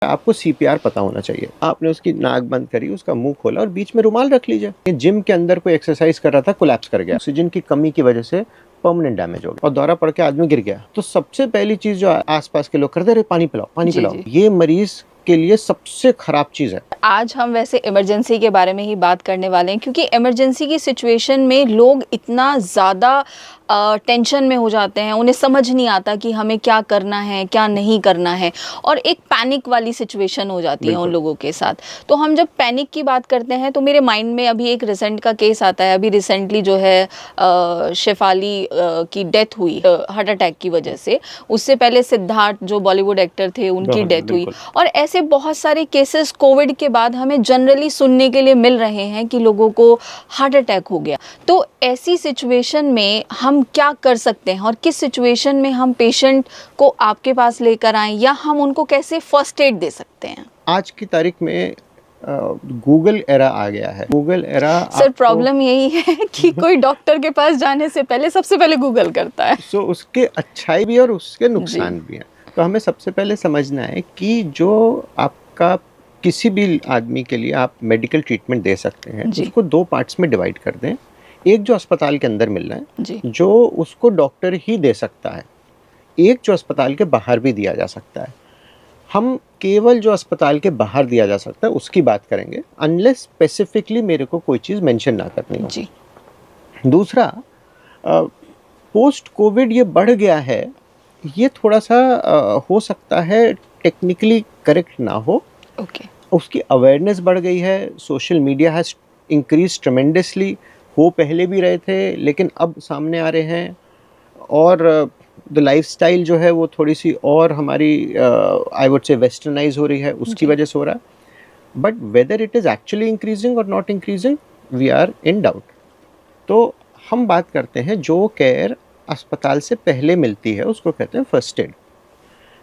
आपको सीपीआर पता होना चाहिए। आपने उसकी नाक बंद करी, उसका मुंह खोला और बीच में रुमाल रख लीजिए। जिम के अंदर कोई एक्सरसाइज कर रहा था, कोलैप्स कर गया, ऑक्सीजन की कमी की वजह से परमानेंट डैमेज हो गया और दौरा पड़ के आदमी गिर गया। तो सबसे पहली चीज जो आसपास के लोग करते रहे, पानी पिलाओ, पानी पिलाओ। ये मरीज के लिए सबसे खराब चीज है। आज हम वैसे इमरजेंसी के बारे में ही बात करने वाले हैं, क्योंकि इमरजेंसी की सिचुएशन में लोग इतना ज़्यादा टेंशन में हो जाते हैं, उन्हें समझ नहीं आता कि हमें क्या करना है क्या नहीं करना है, और एक पैनिक वाली सिचुएशन हो जाती है उन लोगों के साथ। तो हम जब पैनिक की बात करते हैं तो मेरे माइंड में अभी एक रिसेंट का केस आता है। अभी रिसेंटली जो है शेफाली की डेथ हुई हार्ट अटैक की वजह से। उससे पहले सिद्धार्थ जो बॉलीवुड एक्टर थे, उनकी डेथ हुई। और ऐसे बहुत सारे केसेस कोविड के बाद हमें जनरली सुनने के लिए मिल रहे हैं कि लोगों को हार्ट अटैक हो गया। तो ऐसी सिचुएशन में हम क्या कर सकते हैं और किस सिचुएशन में हम पेशेंट को आपके पास लेकर आएं, या हम उनको कैसे फर्स्ट एड दे सकते हैं? आज की तारीख में गूगल एरा आ गया है। गूगल एरा सर प्रॉब्लम यही है कि कोई डॉक्टर के पास जाने से पहले सबसे पहले गूगल करता है। सो उसके अच्छाई भी और उसके नुकसान भी हैं। तो हमें सबसे पहले समझना है कि जो आपका किसी भी आदमी के लिए आप मेडिकल ट्रीटमेंट दे सकते हैं, उसको दो पार्ट्स में डिवाइड कर दें। एक जो अस्पताल के अंदर मिल रहा है, जो उसको डॉक्टर ही दे सकता है। एक जो अस्पताल के बाहर भी दिया जा सकता है। हम केवल जो अस्पताल के बाहर दिया जा सकता है उसकी बात करेंगे, अनलेस स्पेसिफिकली मेरे को कोई चीज़ मेंशन ना करनी हो। दूसरा, पोस्ट कोविड ये बढ़ गया है, ये थोड़ा सा हो सकता है टेक्निकली करेक्ट ना हो। उसकी अवेयरनेस बढ़ गई है, social media has increase tremendously. हो पहले भी रहे थे लेकिन अब सामने आ रहे हैं, और द लाइफस्टाइल जो है वो थोड़ी सी और हमारी आई वुड से वेस्टर्नाइज हो रही है, उसकी वजह से हो रहा है। But whether it is actually increasing और not increasing, we are in doubt. तो हम बात करते हैं जो केयर अस्पताल से पहले मिलती है उसको कहते हैं फर्स्ट एड।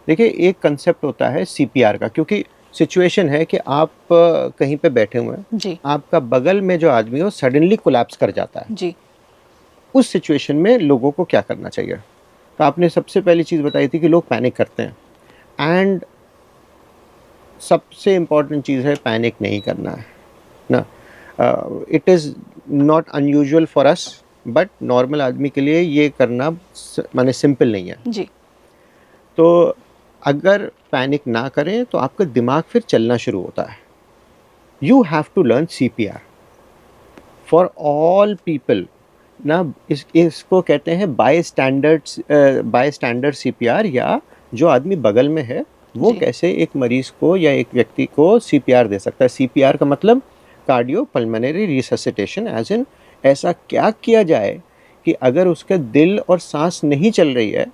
देखिए, एक कंसेप्ट होता है सीपीआर का, क्योंकि सिचुएशन है कि आप कहीं पे बैठे हुए हैं, आपका बगल में जो आदमी हो सडनली कोलैप्स कर जाता है। उस सिचुएशन में लोगों को क्या करना चाहिए? तो आपने सबसे पहली चीज़ बताई थी कि लोग पैनिक करते हैं, एंड सबसे इम्पॉर्टेंट चीज़ है पैनिक नहीं करना है ना। It is not unusual for us, but normal आदमी के लिए ये करना माने सिंपल नहीं है। तो अगर पैनिक ना करें तो आपका दिमाग फिर चलना शुरू होता है। You have to learn CPR for all people ना। इसको कहते हैं बाय स्टैंडर्ड सीपीआर, या जो आदमी बगल में है वो कैसे एक मरीज को या एक व्यक्ति को सीपीआर दे सकता है। सीपीआर का मतलब cardio pulmonary resuscitation, as in ऐसा क्या किया जाए कि अगर उसका दिल और सांस नहीं चल रही है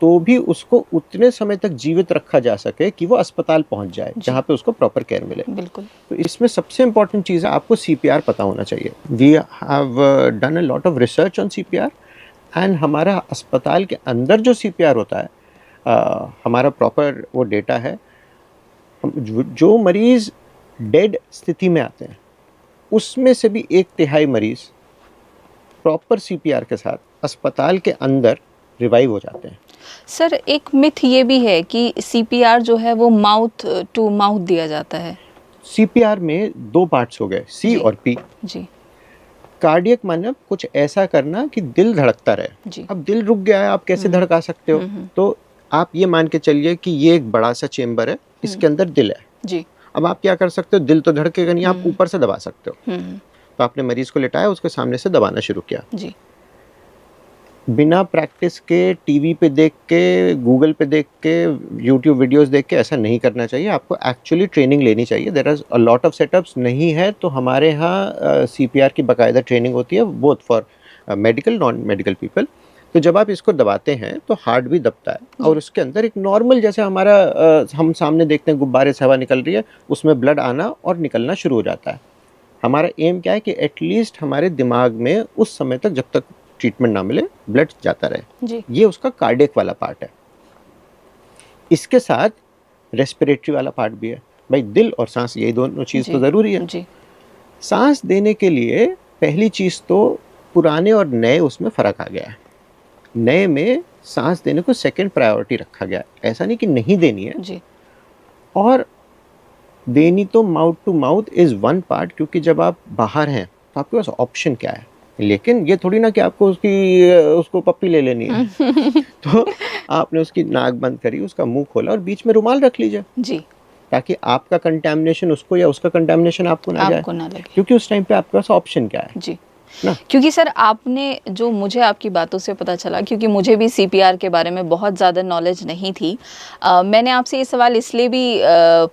तो भी उसको उतने समय तक जीवित रखा जा सके कि वो अस्पताल पहुंच जाए जहां पे उसको प्रॉपर केयर मिले। बिल्कुल। तो इसमें सबसे इम्पोर्टेंट चीज़ है आपको सीपीआर पता होना चाहिए। We have done a lot of research on CPR, and हमारा अस्पताल के अंदर जो सीपीआर होता है, हमारा प्रॉपर वो डेटा है। जो मरीज़ डेड स्थिति में आते हैं उसमें से भी 1/3 मरीज़ प्रॉपर सीपीआर के साथ अस्पताल के अंदर रिवाइव हो जाते हैं। सर, एक मिथ ये भी है कि सीपीआर जो है वो माउथ टू माउथ दिया जाता है। सीपीआर में 2 पार्ट्स हो गए, सी और पी। कार्डियक मतलब कुछ ऐसा करना कि दिल धड़कता रहे। अब दिल रुक गया है, आप कैसे धड़का सकते हो? तो आप ये मान के चलिए कि ये एक बड़ा सा चेम्बर है, इसके अंदर दिल है। अब आप क्या कर सकते हो? दिल तो धड़केगा नहीं, आप ऊपर से दबा सकते हो। तो आपने मरीज को लिटाया, उसके सामने से दबाना शुरू किया। बिना प्रैक्टिस के, टीवी पे देख के, गूगल पे देख के, यूट्यूब वीडियोस देख के ऐसा नहीं करना चाहिए। आपको एक्चुअली ट्रेनिंग लेनी चाहिए। There are a lot of setups. नहीं है तो हमारे यहाँ सीपीआर की बाकायदा ट्रेनिंग होती है, both for medical non medical people. तो जब आप इसको दबाते हैं तो हार्ट भी दबता है, और उसके अंदर एक नॉर्मल, जैसे हमारा हम सामने देखते हैं गुब्बारे से हवा निकल रही है, उसमें ब्लड आना और निकलना शुरू हो जाता है। हमारा एम क्या है कि एटलीस्ट हमारे दिमाग में उस समय तक, जब तक ट्रीटमेंट ना मिले, ब्लड जाता रहे। ये उसका कार्डियक वाला पार्ट है। इसके साथ रेस्पिरेटरी वाला पार्ट भी है। भाई, दिल और सांस, यही दोनों चीज़ तो ज़रूरी है। सांस देने के लिए पहली चीज़ तो पुराने और नए उसमें फ़र्क आ गया है। नए में सांस देने को सेकंड प्रायोरिटी रखा गया है। ऐसा नहीं कि नहीं देनी है। और देनी तो mouth to mouth is one part, क्योंकि जब आप बाहर हैं तो आपके पास ऑप्शन क्या है, लेकिन ये थोड़ी ना कि आपको उसको पप्पी ले लेनी है। तो आपने उसकी नाक बंद करी, उसका मुंह खोला और बीच में रुमाल रख लीजिए जी, ताकि आपका कंटेमिनेशन उसको या उसका कंटेमिनेशन आपको ना जाए, लगे, क्योंकि उस टाइम पे आपके पास ऑप्शन क्या है जी। ना। क्योंकि सर आपने जो मुझे आपकी बातों से पता चला, क्योंकि मुझे भी सीपीआर के बारे में बहुत ज़्यादा नॉलेज नहीं थी, मैंने आपसे ये सवाल इसलिए भी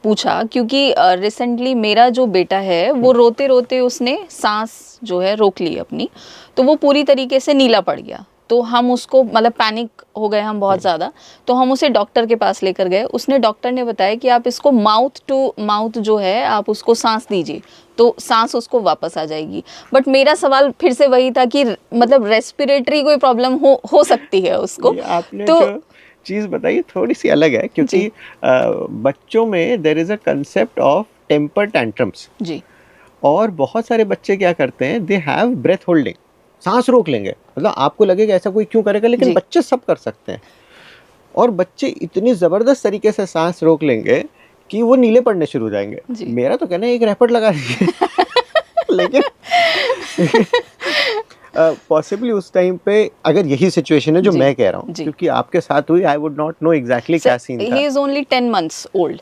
पूछा क्योंकि रिसेंटली मेरा जो बेटा है वो रोते रोते उसने सांस जो है रोक ली अपनी, तो वो पूरी तरीके से नीला पड़ गया। तो हम उसको मतलब पैनिक हो गए हम बहुत ज़्यादा, तो हम उसे डॉक्टर के पास लेकर गए। उसने डॉक्टर ने बताया कि आप इसको माउथ टू माउथ जो है आप उसको सांस दीजिए तो सांस उसको वापस आ जाएगी। बट मेरा सवाल फिर से वही था कि मतलब रेस्पिरेटरी कोई प्रॉब्लम हो सकती है उसको। आपने तो जो चीज़ बताई थोड़ी सी अलग है, क्योंकि बच्चों में there is a concept of temper tantrums जी, और बहुत सारे बच्चे क्या करते हैं, दे हैव ब्रेथ होल्डिंग, सांस रोक लेंगे, मतलब आपको लगेगा ऐसा कोई क्यों करेगा, लेकिन जी। बच्चे सब कर सकते हैं। और बच्चे इतनी ज़बरदस्त तरीके से सांस रोक लेंगे कि वो नीले पड़ने शुरू हो जाएंगे। जी। मेरा तो कहना है एक रैपट लगा दीजिए। लेकिन पॉसिबली उस टाइम पे अगर यही सिचुएशन है जो जी, मैं कह रहा हूँ, जी। क्योंकि आपके साथ हुई, I would not know exactly क्या सीन था। He is only 10 months old.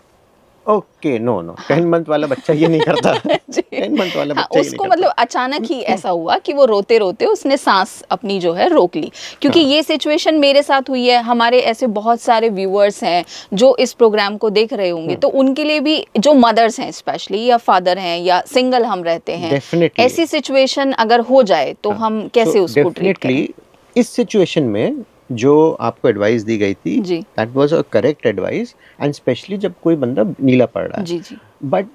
Okay, no no, हाँ। 10 मंथ वाला बच्चा ये नहीं करता। जी। 10 मंथ वाला हाँ, बच्चा ये नहीं उसको करता। मतलब अचानक ही ऐसा हुआ कि वो रोते रोते उसने सांस अपनी जो है रोक ली। क्योंकि हाँ। ये सिचुएशन मेरे साथ हुई है, हमारे ऐसे बहुत सारे व्यूअर्स हैं जो इस प्रोग्राम को देख रहे होंगे, तो उनके लिए भी जो मदर्स हैं स्पेशली या फादर हैं या सिंगल हम रहते हैं, डेफिनेटली ऐसी सिचुएशन अगर हो जाए तो हम कैसे उसको ट्रीट करें? डेफिनेटली इस सिचुएशन में जो आपको एडवाइस दी गई थी, जी, that was a correct advice, and specially जब कोई बंदा नीला पड़ रहा है। जी, जी, but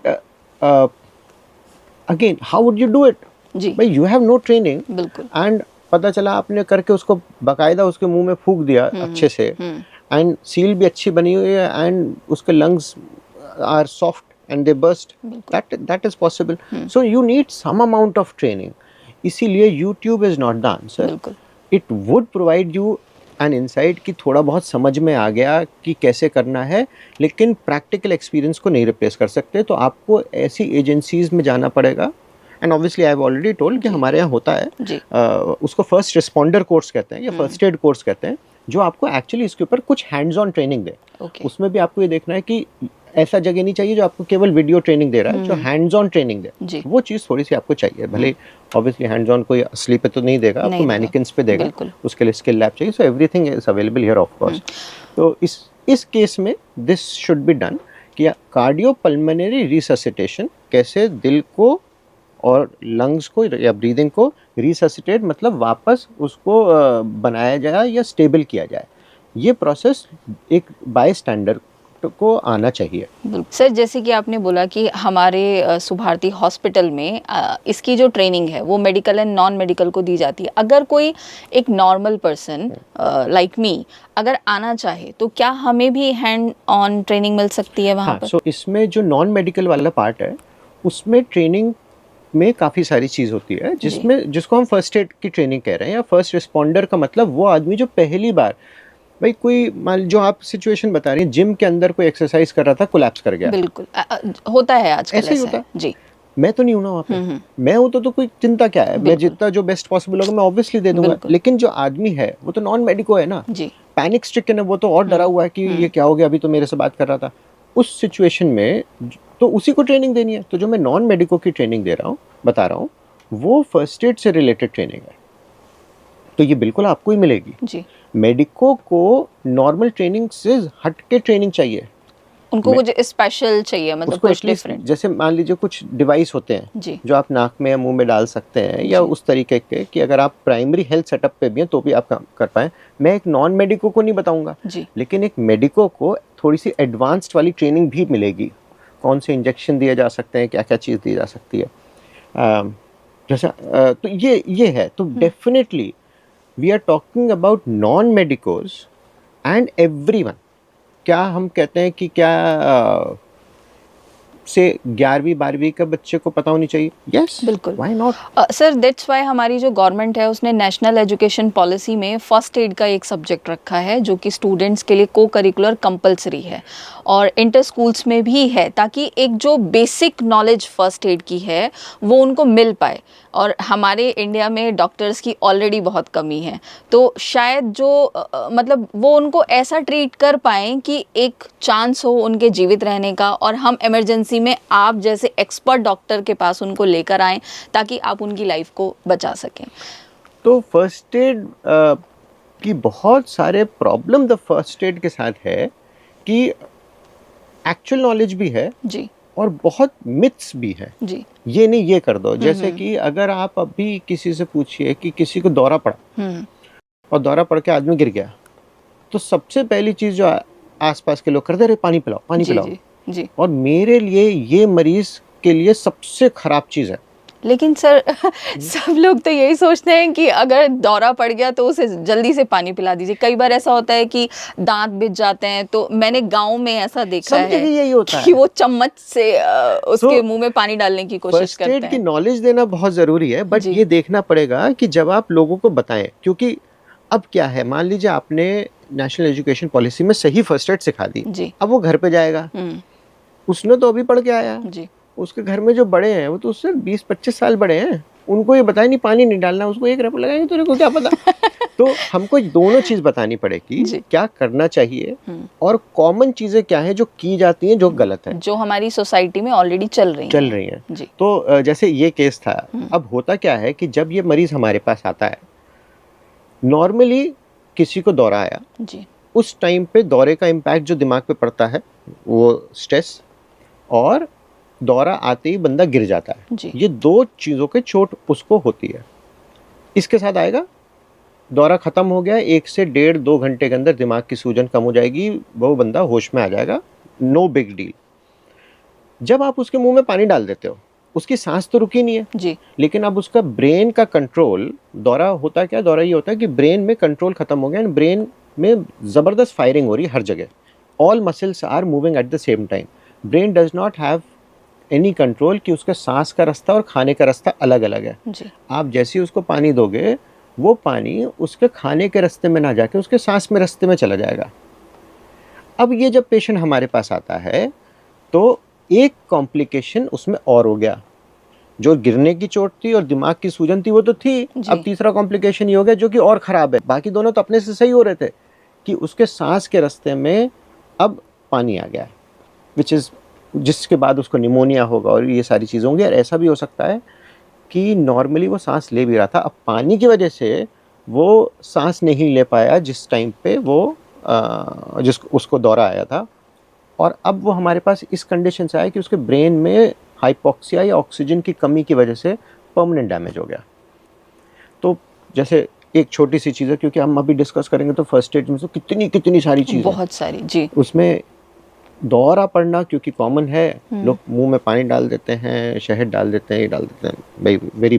again how would you do it? जी, भाई यू हैव नो ट्रेनिंग, बिल्कुल। एंड पता चला आपने करके उसको बाकायदा उसके मुंह में फूंक दिया अच्छे से, एंड सील भी अच्छी बनी हुई है, एंड उसके lungs are soft and they burst, that is possible. So you need some amount of training. इसीलिए YouTube is not the answer. बिल्कुल। It would provide you an insight कि थोड़ा बहुत समझ में आ गया कि कैसे करना है, लेकिन प्रैक्टिकल एक्सपीरियंस को नहीं रिप्लेस कर सकते। तो आपको ऐसी एजेंसीज में जाना पड़ेगा, and obviously I have already told कि हमारे यहाँ होता है, जी, उसको फर्स्ट रिस्पॉन्डर कोर्स कहते हैं या फर्स्ट एड कोर्स कहते हैं, जो आपको एक्चुअली इसके ऊपर कुछ hands on training they. Okay. उसमें भी आपको ये देखना है कि ऐसा जगह नहीं चाहिए जो आपको केवल वीडियो ट्रेनिंग दे रहा है, जो हैंड्स ऑन ट्रेनिंग दे, जी। वो चीज़ थोड़ी सी आपको चाहिए। भले ऑब्वियसली हैंड्स ऑन कोई असली पे तो नहीं देगा, आपको नहीं देगा, मैनिकिन्स पे देगा, बिल्कुल। उसके लिए स्किल लैब चाहिए। So everything is available here of course. तो इस केस में दिस शुड बी डन कि कार्डियोपल्मोनरी रिससिटेशन, कैसे दिल को और लंग्स को या ब्रीदिंग को रिससिटेट, मतलब वापस उसको बनाया जाए या स्टेबल किया जाए। ये प्रोसेस एक बाय स्टैंडर्ड को आना चाहिए। सर, जैसे कि आपने बोला कि हमारे सुभारती हॉस्पिटल में इसकी जो ट्रेनिंग है वो मेडिकल एंड नॉन मेडिकल को दी जाती है। अगर कोई एक नॉर्मल पर्सन लाइक मी अगर आना चाहे तो क्या हमें भी हैंड ऑन ट्रेनिंग मिल सकती है वहाँ पर? सो इसमें जो नॉन मेडिकल वाला पार्ट है, उसमें ट्रेनिंग में काफ़ी सारी चीज़ होती है, जिसको हम फर्स्ट एड की ट्रेनिंग कह रहे हैं, या फर्स्ट रिस्पॉन्डर का मतलब वो आदमी जो पहली बार, भाई कोई मान जो आप सिचुएशन बता रही हैं, जिम के अंदर कोई एक्सरसाइज कर रहा था, कोलैप्स कर गया। बिल्कुल होता है आजकल, ऐसे ही होता है। जी। मैं तो नहीं हूं ना वहाँ पे, मैं हूं तो कोई चिंता क्या है, मैं जितना जो बेस्ट पॉसिबल होगा मैं ऑब्वियसली दे दूंगा। लेकिन जो आदमी है वो तो नॉन मेडिको है ना, जी, पैनिक स्ट्रिकन है, वो तो और डरा हुआ है कि ये क्या हो गया, अभी तो मेरे से बात कर रहा था। उस सिचुएशन में तो उसी को ट्रेनिंग देनी है। तो जो मैं नॉन मेडिको की ट्रेनिंग दे रहा हूँ, बता रहा हूँ, वो फर्स्ट एड से रिलेटेड ट्रेनिंग है, तो ये बिल्कुल आपको ही मिलेगी। जी। मेडिको को नॉर्मल ट्रेनिंग से हट के ट्रेनिंग चाहिए, उनको कुछ स्पेशल चाहिए, मतलब उसको कुछ एटलीस्ट, डिफरेंट। जैसे मान लीजिए कुछ डिवाइस होते हैं जी, जो आप नाक में या मुंह में डाल सकते हैं, या उस तरीके के कि अगर आप प्राइमरी हेल्थ सेटअप पे भी हैं तो भी आप काम कर पाएं। मैं एक नॉन मेडिको को नहीं बताऊंगा, जी, लेकिन एक मेडिको को थोड़ी सी एडवांस्ड वाली ट्रेनिंग भी मिलेगी। कौन से इंजेक्शन दिए जा सकते हैं, क्या क्या चीज़ दी जा सकती है, जैसा तो ये है। तो definitely we are talking about non medicos and everyone. क्या हम कहते हैं कि क्या से 11वीं 12वीं का बच्चे को पता होनी चाहिए। यस, बिल्कुल, why not sir. That's why हमारी जो गवर्नमेंट है उसने नेशनल एजुकेशन पॉलिसी में फर्स्ट एड का एक सब्जेक्ट रखा है जो कि स्टूडेंट्स के लिए को करिकुलर कंपलसरी है और इंटर स्कूल्स में भी है, ताकि एक जो बेसिक नॉलेज फर्स्ट एड की है वो उनको मिल पाए। और हमारे इंडिया में डॉक्टर्स की ऑलरेडी बहुत कमी है, तो शायद जो मतलब वो उनको ऐसा ट्रीट कर पाएँ कि एक चांस हो उनके जीवित रहने का, और हम इमरजेंसी में आप जैसे एक्सपर्ट डॉक्टर के पास उनको लेकर आएँ ताकि आप उनकी लाइफ को बचा सकें। तो फर्स्ट एड की बहुत सारे प्रॉब्लम द फर्स्ट एड के साथ है कि एक्चुअल नॉलेज भी है जी, और बहुत मिथ्स भी है जी, ये नहीं ये कर दो। जैसे कि अगर आप अभी किसी से पूछिए कि किसी को दौरा पड़ा और दौरा पड़ के आदमी गिर गया, तो सबसे पहली चीज जो आसपास के लोग करते रहे, पानी पिलाओ, पानी जी, पिलाओ। जी, जी। और मेरे लिए ये मरीज के लिए सबसे खराब चीज है। लेकिन सर सब लोग तो यही सोचते हैं कि अगर दौरा पड़ गया तो उसे जल्दी से पानी पिला दीजिए। कई बार ऐसा होता है कि दांत बिछ जाते हैं, तो मैंने गांव में ऐसा देखा सब जगह यही होता कि है। वो चम्मच से उसके मुंह में पानी डालने की कोशिश फर्स्ट करते एड की हैं। नॉलेज देना बहुत जरूरी है, बट जी। ये देखना पड़ेगा कि जब आप लोगों को बताएं, क्योंकि अब क्या है, मान लीजिए आपने नेशनल एजुकेशन पॉलिसी में सही फर्स्ट एड सिखा दी, जी, अब वो घर पे जाएगा, उसने तो अभी पढ़ के आया, जी, उसके घर में जो बड़े हैं वो तो उससे 20-25 साल बड़े हैं, उनको ये बताया नहीं पानी नहीं डालना, उसको एक रैप लगाएंगे, तेरे को क्या पता। तो हमको दोनों चीज बतानी पड़ेगी, जी। क्या करना चाहिए और कॉमन चीजें क्या है जो की जाती हैं जो गलत है, जो हमारी सोसाइटी में ऑलरेडी चल रही हैं। जी। तो जैसे ये केस था, अब होता क्या है कि जब ये मरीज हमारे पास आता है, नॉर्मली किसी को दौरा आया, जी, उस टाइम पे दौरे का इम्पैक्ट जो दिमाग पे पड़ता है वो स्ट्रेस, और दौरा आते ही बंदा गिर जाता है, जी। ये दो चीज़ों के चोट उसको होती है। इसके साथ आएगा, दौरा ख़त्म हो गया, 1 से 1.5-2 घंटे के अंदर दिमाग की सूजन कम हो जाएगी, वो बंदा होश में आ जाएगा, नो बिग डील। जब आप उसके मुंह में पानी डाल देते हो, उसकी सांस तो रुकी नहीं है जी, लेकिन अब उसका ब्रेन का कंट्रोल, दौरा होता क्या, दौरा ये होता है कि ब्रेन में कंट्रोल खत्म हो गया, ब्रेन में ज़बरदस्त फायरिंग हो रही है हर जगह, all muscles are moving at the same time, brain does not have any control कि उसका सांस का रास्ता और खाने का रास्ता अलग अलग है। जी, आप जैसे ही उसको पानी दोगे, वो पानी उसके खाने के रास्ते में ना जाके उसके सांस में रास्ते में चला जाएगा। अब ये जब पेशेंट हमारे पास आता है तो एक कॉम्प्लिकेशन उसमें और हो गया, जो गिरने की चोट थी और दिमाग की सूजन थी वो तो थी, अब तीसरा कॉम्प्लिकेशन ये हो गया जो कि और ख़राब है। बाकी दोनों तो अपने से सही हो रहे थे कि उसके सांस के रास्ते में अब पानी आ गया है, जिसके बाद उसको निमोनिया होगा और ये सारी चीज़ें होंगी। और ऐसा भी हो सकता है कि नॉर्मली वो सांस ले भी रहा था, अब पानी की वजह से वो सांस नहीं ले पाया जिस टाइम पे वो उसको दौरा आया था, और अब वो हमारे पास इस कंडीशन से आया कि उसके ब्रेन में हाइपोक्सिया या ऑक्सीजन की कमी की वजह से परमानेंट डैमेज हो गया। तो जैसे एक छोटी सी चीज़ है, क्योंकि हम अभी डिस्कस करेंगे तो फर्स्ट एड में तो कितनी सारी चीज़ें, बहुत सारी। जी, उसमें दौरा पड़ना क्योंकि कॉमन है, लोग मुंह में पानी डाल देते हैं, शहद डाल देते हैं, ये डाल देते हैं, very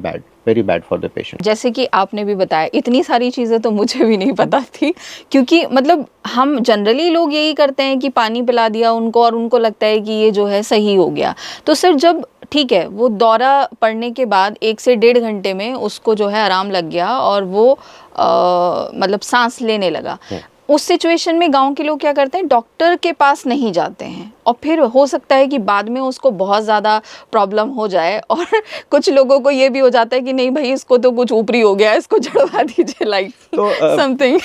bad for the patient. जैसे कि आपने भी बताया, इतनी सारी चीज़ें तो मुझे भी नहीं पता थी, क्योंकि मतलब हम जनरली लोग यही करते हैं कि पानी पिला दिया उनको और उनको लगता है कि ये जो है सही हो गया। तो सर जब ठीक है वो दौरा पड़ने के बाद 1 से 1.5 घंटे में उसको जो है आराम लग गया और वो मतलब सांस लेने लगा, उस सिचुएशन में गांव के लोग क्या करते हैं, डॉक्टर के पास नहीं जाते हैं, और फिर हो सकता है कि बाद में उसको बहुत ज़्यादा प्रॉब्लम हो जाए, और कुछ लोगों को ये भी हो जाता है कि नहीं भाई इसको तो कुछ ऊपरी हो गया, इसको जड़वा दीजिए, लाइक समथिंग।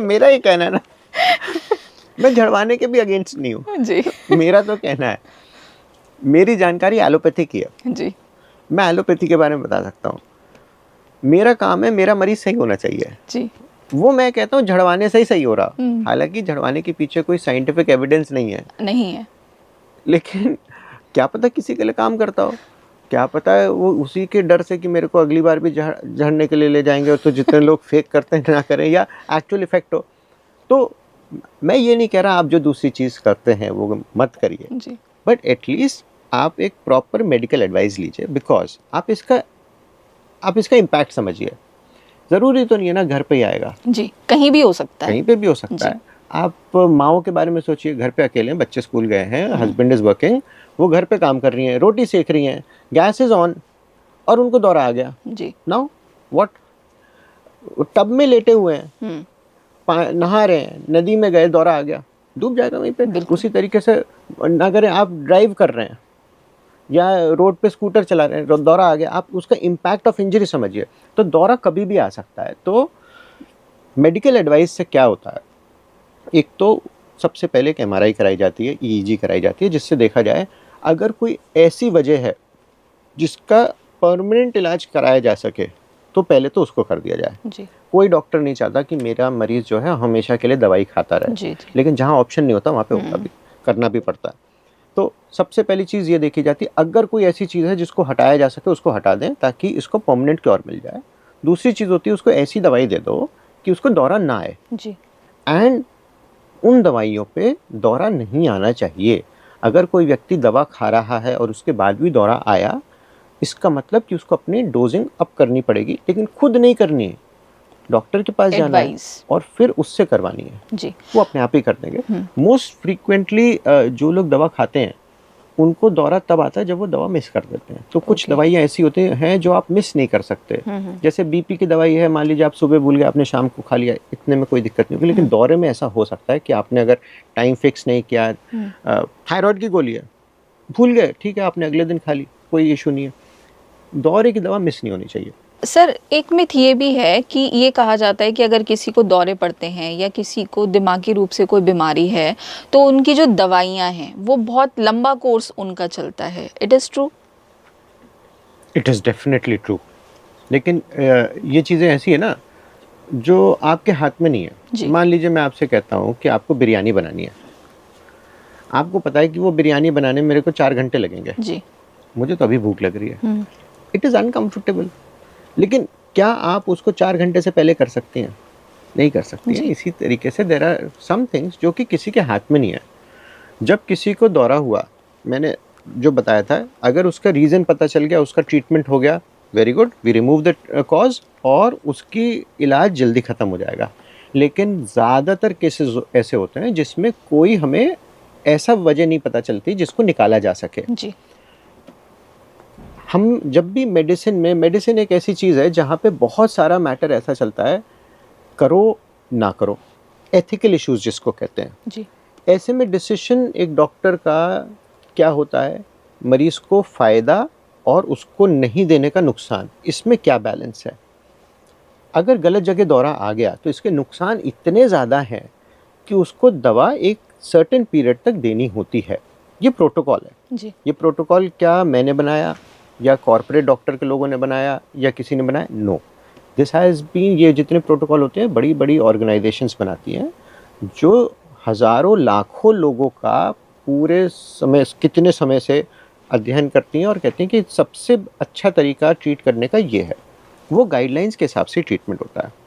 मेरा ये कहना है ना, मैं झड़वाने के भी अगेंस्ट नहीं हूँ जी, मेरा तो कहना है, मेरी जानकारी एलोपैथी की है जी, मैं एलोपैथी के बारे में बता सकता हूँ। मेरा काम है मेरा मरीज सही होना चाहिए जी, वो मैं कहता हूँ झड़वाने से ही सही हो रहा, हालांकि झड़वाने के पीछे कोई साइंटिफिक एविडेंस नहीं है, लेकिन क्या पता किसी के लिए काम करता हो, क्या पता है वो उसी के डर से कि मेरे को अगली बार भी झड़ने के लिए ले जाएंगे, और तो जितने लोग फेक करते हैं ना करें, या एक्चुअल इफेक्ट हो। तो मैं ये नहीं कह रहा आप जो दूसरी चीज़ करते हैं वो मत करिए, बट एटलीस्ट आप एक प्रॉपर मेडिकल एडवाइस लीजिए, बिकॉज आप इसका इम्पैक्ट समझिए। ज़रूरी तो नहीं है ना घर पे ही आएगा, जी, कहीं भी हो सकता है, कहीं पे भी हो सकता है। आप माओ के बारे में सोचिए, घर पे अकेले हैं, बच्चे स्कूल गए हैं, हस्बैंड इज वर्किंग, वो घर पे काम कर रही हैं, रोटी सेक रही हैं, गैस इज ऑन और उनको दौरा आ गया जी। Now what? टब में लेटे हुए हैं, नहा रहे हैं, नदी में गए, दौरा आ गया, डूब जाएगा वहीं पे। उसी तरीके से अगर आप ड्राइव कर रहे हैं या रोड पे स्कूटर चला रहे हैं, दौरा आ गया, आप उसका इम्पैक्ट ऑफ इंजरी समझिए। तो दौरा कभी भी आ सकता है। तो मेडिकल एडवाइस से क्या होता है, एक तो सबसे पहले एक एमआरआई कराई जाती है, ईईजी कराई जाती है, जिससे देखा जाए अगर कोई ऐसी वजह है जिसका परमानेंट इलाज कराया जा सके तो पहले तो उसको कर दिया जाए जी। कोई डॉक्टर नहीं चाहता कि मेरा मरीज जो है हमेशा के लिए दवाई खाता रहे जी। लेकिन जहाँ ऑप्शन नहीं होता वहाँ पे होता भी करना भी पड़ता है। तो सबसे पहली चीज़ ये देखी जाती है, अगर कोई ऐसी चीज़ है जिसको हटाया जा सके उसको हटा दें ताकि इसको परमानेंट क्योर मिल जाए। दूसरी चीज़ होती है उसको ऐसी दवाई दे दो कि उसको दौरा ना आए जी। एंड उन दवाइयों पे दौरा नहीं आना चाहिए। अगर कोई व्यक्ति दवा खा रहा है और उसके बाद भी दौरा आया, इसका मतलब कि उसको अपनी डोजिंग अप करनी पड़ेगी, लेकिन खुद नहीं करनी है, डॉक्टर के पास जाना है और फिर उससे करवानी है जी। वो अपने आप ही कर देंगे। मोस्ट फ्रीक्वेंटली जो लोग दवा खाते हैं उनको दौरा तब आता है जब वो दवा मिस कर देते हैं। तो कुछ दवाइयाँ ऐसी होती हैं जो आप मिस नहीं कर सकते, जैसे बीपी की दवाई है, मान लीजिए आप सुबह भूल गए, आपने शाम को खा लिया, इतने में कोई दिक्कत नहीं होगी। लेकिन दौरे में ऐसा हो सकता है कि आपने अगर टाइम फिक्स नहीं किया, थायराइड की गोली है, भूल गए, ठीक है, आपने अगले दिन खा ली, कोई इशू नहीं है। दौरे की दवा मिस नहीं होनी चाहिए। सर एक मिथ ये भी है कि ये कहा जाता है कि अगर किसी को दौरे पड़ते हैं या किसी को दिमागी रूप से कोई बीमारी है तो उनकी जो दवाइयाँ हैं वो बहुत लंबा कोर्स उनका चलता है। It is true? It is definitely true, लेकिन ये चीज़ें ऐसी है ना जो आपके हाथ में नहीं है। मान लीजिए मैं आपसे कहता हूँ कि आपको बिरयानी बनानी है, आपको पता है कि वो बिरयानी बनाने में मेरे को 4 घंटे लगेंगे जी। मुझे तो अभी भूख लग रही है, इट इज़ अनकम्फर्टेबल, लेकिन क्या आप उसको 4 घंटे से पहले कर सकती हैं? नहीं कर सकती हैं। इसी तरीके से देयर आर सम थिंग्स जो कि किसी के हाथ में नहीं है। जब किसी को दौरा हुआ, मैंने जो बताया था, अगर उसका रीज़न पता चल गया, उसका ट्रीटमेंट हो गया, very good, we remove the cause और उसकी इलाज जल्दी ख़त्म हो जाएगा। लेकिन ज़्यादातर केसेस ऐसे होते हैं जिसमें कोई हमें ऐसा वजह नहीं पता चलती जिसको निकाला जा सके जी। हम जब भी मेडिसिन एक ऐसी चीज़ है जहाँ पे बहुत सारा मैटर ऐसा चलता है, करो ना करो, एथिकल इश्यूज जिसको कहते हैं जी। ऐसे में डिसीजन एक डॉक्टर का क्या होता है, मरीज़ को फ़ायदा और उसको नहीं देने का नुकसान, इसमें क्या बैलेंस है। अगर गलत जगह दौरा आ गया तो इसके नुकसान इतने ज़्यादा हैं कि उसको दवा एक सर्टेन पीरियड तक देनी होती है। ये प्रोटोकॉल है जी। ये प्रोटोकॉल क्या मैंने बनाया या कॉर्पोरेट डॉक्टर के लोगों ने बनाया या किसी ने बनाया? नो, दिस हैज़ बीन, ये जितने प्रोटोकॉल होते हैं बड़ी बड़ी ऑर्गेनाइजेशंस बनाती हैं जो हज़ारों लाखों लोगों का पूरे समय, कितने समय से अध्ययन करती हैं और कहती हैं कि सबसे अच्छा तरीका ट्रीट करने का ये है। वो गाइडलाइंस के हिसाब से ट्रीटमेंट होता है।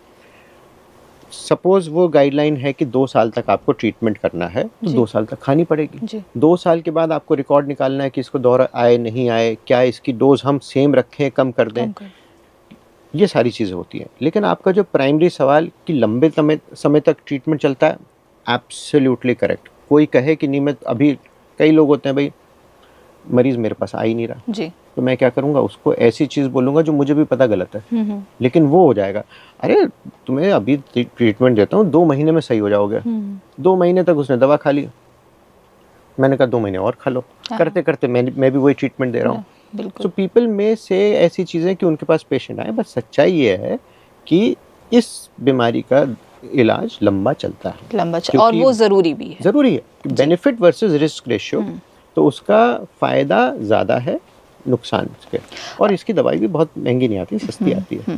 सपोज़ वो गाइडलाइन है कि 2 साल तक आपको ट्रीटमेंट करना है तो 2 साल तक खानी पड़ेगी। 2 साल के बाद आपको रिकॉर्ड निकालना है कि इसको दौरा आए नहीं आए, क्या इसकी डोज हम सेम रखें, कम कर दें, ये सारी चीज़ें होती हैं। लेकिन आपका जो प्राइमरी सवाल कि लंबे समय तक ट्रीटमेंट चलता है, एब्सोल्युटली करेक्ट। कोई कहे कि नहीं, मैं अभी, कई लोग होते हैं भाई मरीज़ मेरे पास आ ही नहीं रहा जी। तो मैं क्या करूँगा, उसको ऐसी चीज़ बोलूँगा जो मुझे भी पता गलत है, लेकिन वो हो जाएगा, अरे तुम्हें अभी ट्रीटमेंट देता हूँ, 2 महीने में सही हो जाओगे। 2 महीने तक उसने दवा खा ली, मैंने कहा 2 महीने और खा लो। करते करते मैं भी वही ट्रीटमेंट दे रहा हूँ। सो पीपल में से ऐसी चीज़ें कि उनके पास पेशेंट आए, बस सच्चाई ये है कि इस बीमारी का इलाज लंबा चलता है, और वो ज़रूरी भी है। ज़रूरी है, बेनिफिट वर्सेस रिस्क रेशियो, तो उसका फ़ायदा ज़्यादा है नुकसान के, और इसकी दवाई भी बहुत महंगी नहीं आती, सस्ती आती है।